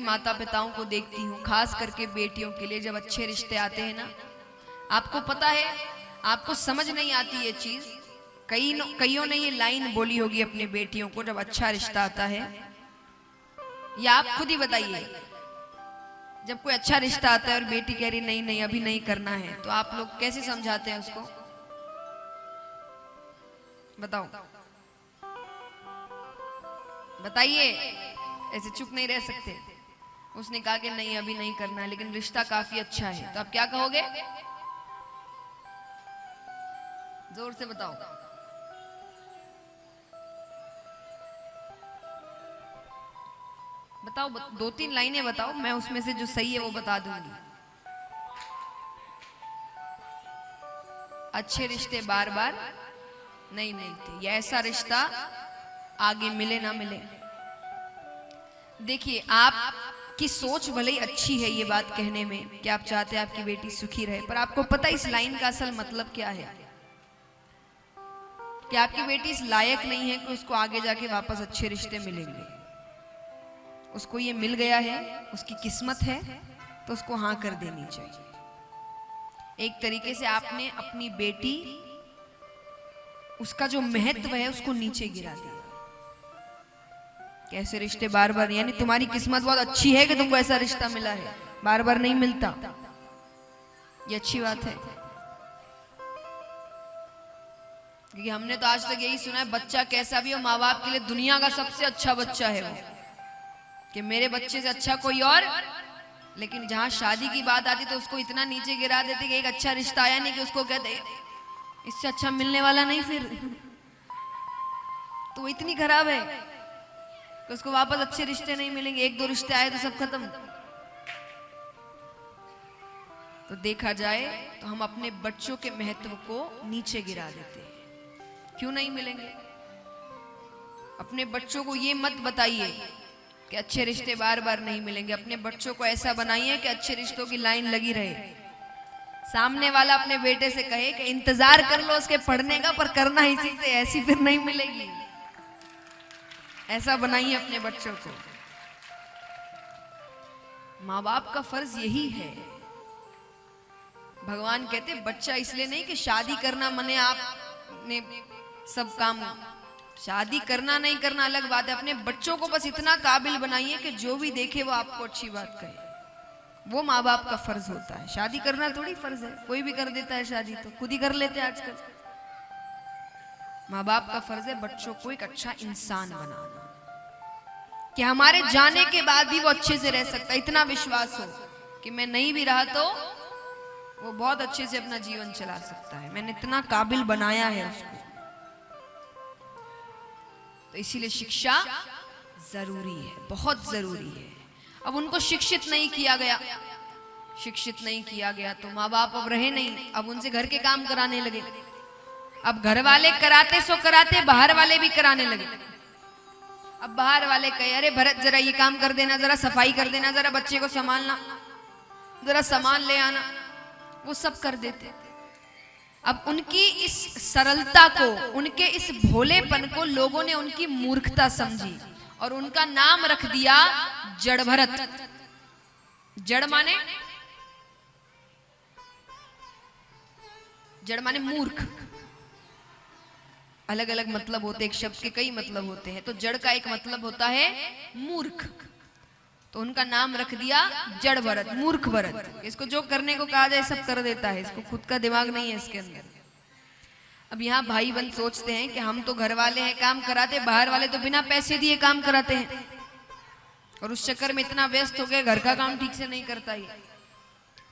माता पिताओं को देखती हूँ, खास करके बेटियों के लिए जब अच्छे रिश्ते आते हैं ना, आपको पता है, आपको समझ नहीं आती ये चीज, कईयों ने ये लाइन बोली होगी अपनी बेटियों को जब अच्छा रिश्ता आता है, या आप खुद ही बताइए, जब कोई अच्छा रिश्ता आता है और बेटी कह रही नहीं नहीं अभी नहीं करना है, तो आप लोग कैसे समझाते हैं उसको? बताओ, बताइए, ऐसे चुप नहीं रह सकते। उसने कहा कि नहीं अभी नहीं करना है, लेकिन रिश्ता काफी अच्छा है, तो आप क्या कहोगे? जोर से बताओ। बताओ, दो तीन लाइनें बताओ, मैं उसमें से जो सही है वो बता दूंगी। अच्छे रिश्ते बार बार नहीं मिलते, ये ऐसा रिश्ता आगे मिले ना मिले। देखिए, आपकी सोच भले ही अच्छी है ये बात कहने में कि आप चाहते हैं आपकी बेटी सुखी रहे, पर आपको पता इस लाइन का असल मतलब क्या है? कि आपकी बेटी इस लायक नहीं है कि उसको आगे जाके वापस अच्छे रिश्ते मिलेंगे। उसको ये मिल गया है, उसकी किस्मत है, तो उसको हाँ कर देनी चाहिए। एक तरीके से आपने अपनी बेटी, उसका जो महत्व है उसको नीचे गिरा दिया। कैसे रिश्ते बार बार, यानी तुम्हारी किस्मत बहुत अच्छी है कि तुमको ऐसा रिश्ता मिला है, बार बार नहीं मिलता, ये अच्छी बात है। क्योंकि हमने तो आज तक यही सुना है, बच्चा कैसा भी हो माँ बाप के लिए दुनिया का सबसे अच्छा बच्चा है वो, कि मेरे बच्चे से अच्छा कोई और। लेकिन जहां शादी की बात आती तो उसको इतना नीचे गिरा देते कि एक अच्छा रिश्ता आया नहीं कि उसको कहते इससे अच्छा मिलने वाला नहीं, फिर तो वो इतनी खराब है कि उसको वापस अच्छे रिश्ते नहीं मिलेंगे। एक दो रिश्ते आए तो सब खत्म। तो देखा जाए तो हम अपने बच्चों के महत्व को नीचे गिरा देते हैं। क्यों नहीं मिलेंगे? अपने बच्चों को ये मत बताइए कि अच्छे रिश्ते बार बार नहीं मिलेंगे। अपने बच्चों को ऐसा बनाइए कि अच्छे रिश्तों की लाइन लगी रहे। सामने वाला अपने बेटे से कहे कि इंतजार कर लो उसके पढ़ने का, पर करना इसी से, ऐसी फिर नहीं मिलेगी। ऐसा बनाइए अपने बच्चों को। माँ बाप का फर्ज यही है। भगवान कहते बच्चा इसलिए नहीं कि शादी करना मने आपने सब काम, शादी करना नहीं करना अलग बात है। अपने बच्चों को बस इतना काबिल बनाइए कि जो भी देखे वो आपको अच्छी बात कहे। वो माँ बाप का फर्ज होता है। शादी करना थोड़ी फर्ज है, कोई भी कर देता है शादी, तो खुद ही कर लेते हैं आजकल। माँ बाप का फर्ज है बच्चों को एक अच्छा इंसान बनाना, कि हमारे जाने के बाद भी वो अच्छे से रह सकता है। इतना विश्वास हो कि मैं नहीं भी रहा तो वो बहुत अच्छे से अपना जीवन चला सकता है, मैंने इतना काबिल बनाया है उसको। तो इसीलिए शिक्षा जरूरी है, बहुत जरूरी है। अब उनको शिक्षित नहीं किया गया, शिक्षित नहीं किया गया तो माँ बाप अब रहे नहीं, अब उनसे घर के काम कराने लगे। अब घर वाले कराते सो कराते, बाहर वाले भी कराने लगे। अब बाहर वाले कहे अरे भरत जरा ये काम कर देना, जरा सफाई कर देना, जरा बच्चे को संभालना, जरा सामान ले आना, वो सब कर देते। अब उनकी इस सरलता को, उनके इस भोलेपन को लोगों ने उनकी मूर्खता समझी और उनका नाम रख दिया जड़ भरत। जड़ माने, जड़ माने मूर्ख। अलग अलग मतलब होते, एक शब्द के कई मतलब होते हैं, तो जड़ का एक मतलब होता है मूर्ख। तो उनका नाम रख दिया जड़ भरत, मूर्ख भरत। इसको जो करने को कहा जाए सब कर देता है, इसको खुद का दिमाग नहीं है इसके अंदर। अब यहाँ भाई बंद सोचते हैं कि हम तो घर वाले हैं काम कराते, बाहर वाले तो बिना पैसे दिए काम कराते हैं, और उस चक्कर में इतना व्यस्त हो गए घर का काम ठीक से नहीं करता ही।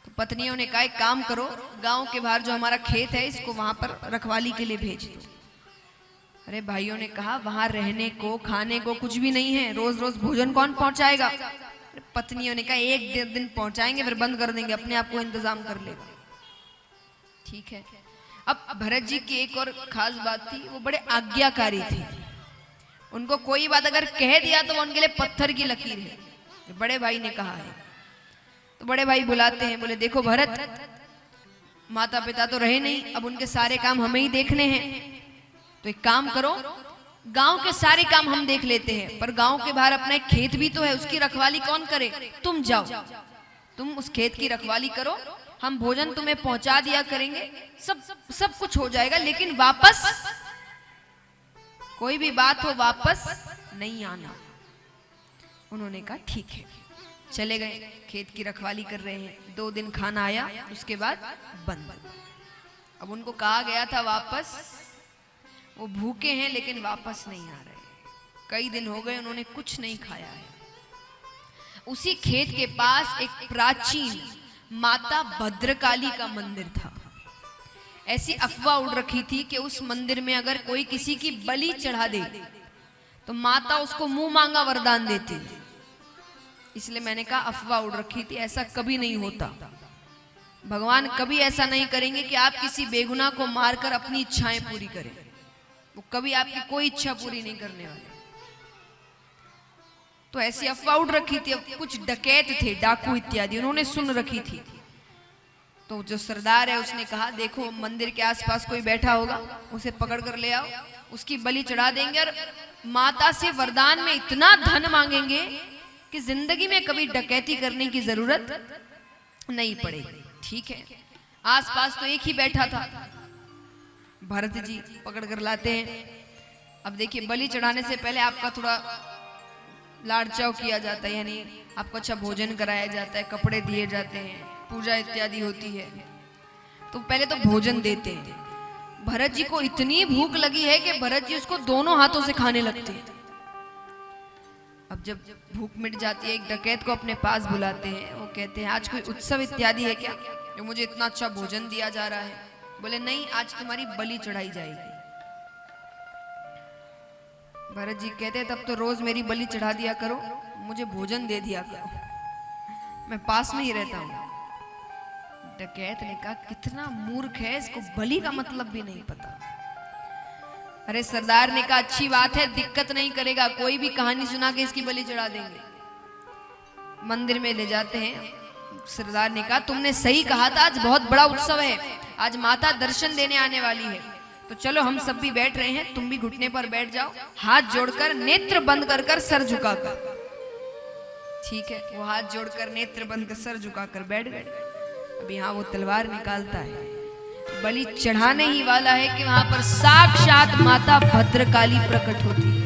तो पत्नियों ने कहा एक काम करो, गांव के बाहर जो हमारा खेत है इसको वहां पर रखवाली के लिए भेज दो। अरे भाइयों ने कहा वहां रहने को खाने को कुछ भी नहीं है, रोज रोज भोजन कौन पहुंचाएगा? पत्नियों ने कहा एक दिन पहुंचाएंगे फिर बंद कर देंगे, अपने आप को इंतजाम कर लेगा। ठीक है। अब भरत जी की एक और खास बात थी, वो बड़े आज्ञाकारी थे। उनको कोई बात अगर कह दिया तो वो उनके लिए पत्थर की लकीर है। बड़े भाई ने कहा है तो बड़े भाई बुलाते हैं, बोले देखो भरत, माता पिता तो रहे नहीं, अब उनके सारे काम हमें ही देखने हैं, तो एक काम करो गांव के सारे काम हम देख लेते हैं, पर गांव के बाहर अपना एक खेत भी तो है, उसकी रखवाली कौन करे? तुम जाओ, तुम उस खेत की रखवाली करो, हम भोजन तुम्हें पहुंचा दिया करेंगे, सब कुछ हो जाएगा, लेकिन वापस कोई भी बात हो वापस नहीं आना। उन्होंने कहा ठीक है, चले गए, खेत की रखवाली कर रहे हैं। 2 दिन खाना आया, उसके बाद बंद। अब उनको कहा गया था वापस, वो भूखे हैं लेकिन वापस नहीं आ रहे। कई दिन हो गए, उन्होंने कुछ नहीं खाया है। उसी खेत के पास एक प्राचीन माता भद्रकाली का मंदिर था। ऐसी अफवाह उड़ रखी थी कि उस मंदिर में अगर कोई किसी की बलि चढ़ा दे तो माता उसको मुंह मांगा वरदान देती। इसलिए मैंने कहा अफवाह उड़ रखी थी, ऐसा कभी नहीं होता। भगवान कभी ऐसा नहीं करेंगे कि आप किसी बेगुनाह को मारकर अपनी इच्छाएं पूरी करें। वो कभी आपकी कोई इच्छा पूरी नहीं करने वाले। तो ऐसी अफवाह उड़ रखी थी। अब कुछ डकैत थे, डाकू इत्यादि, उन्होंने सुन रखी थी। तो जो सरदार है उसने कहा देखो मंदिर के आसपास कोई बैठा होगा, उसे पकड़ कर ले आओ, उसकी बलि चढ़ा देंगे और माता से वरदान में इतना धन मांगेंगे कि जिंदगी में कभी डकैती करने की जरूरत नहीं पड़ेगी। ठीक है, आसपास तो एक ही बैठा था। भरत जी पकड़ कर लाते हैं। अब देखिए बलि चढ़ाने से पहले आपका थोड़ा लाड़ चाव किया जाता है, यानी आपको अच्छा भोजन कराया जाता है, कपड़े दिए जाते हैं, पूजा इत्यादि होती है। तो पहले तो भोजन देते हैं। भरत जी को इतनी भूख लगी है कि भरत जी उसको दोनों हाथों से खाने लगते हैं। अब जब भूख मिट जाती है, एक डकैत को अपने पास बुलाते हैं। वो कहते हैं आज कोई उत्सव इत्यादि है क्या, जो मुझे इतना अच्छा भोजन दिया जा रहा है? बोले नहीं, आज तुम्हारी बलि चढ़ाई जाएगी। भरत जी कहते तब तो रोज मेरी बलि चढ़ा दिया करो, मुझे भोजन दे दिया करो, मैं पास में ही रहता हूं। डकैत ने कहा कितना मूर्ख है, इसको बलि का मतलब भी नहीं पता। अरे सरदार ने कहा अच्छी बात है, दिक्कत नहीं करेगा, कोई भी कहानी सुना के इसकी बलि चढ़ा देंगे। मंदिर में ले जाते हैं। सरदार ने कहा तुमने सही कहा था, आज बहुत बड़ा उत्सव है, आज माता दर्शन देने आने वाली है, तो चलो हम सब भी बैठ रहे हैं, तुम भी घुटने पर बैठ जाओ, हाथ जोड़कर नेत्र बंद कर सर झुकाकर। ठीक है, वो हाथ जोड़कर नेत्र बंद कर सर झुकाकर बैठ गए। अब यहाँ वो तलवार निकालता है, बलि चढ़ाने ही वाला है कि वहां पर साक्षात माता भद्रकाली प्रकट होती है।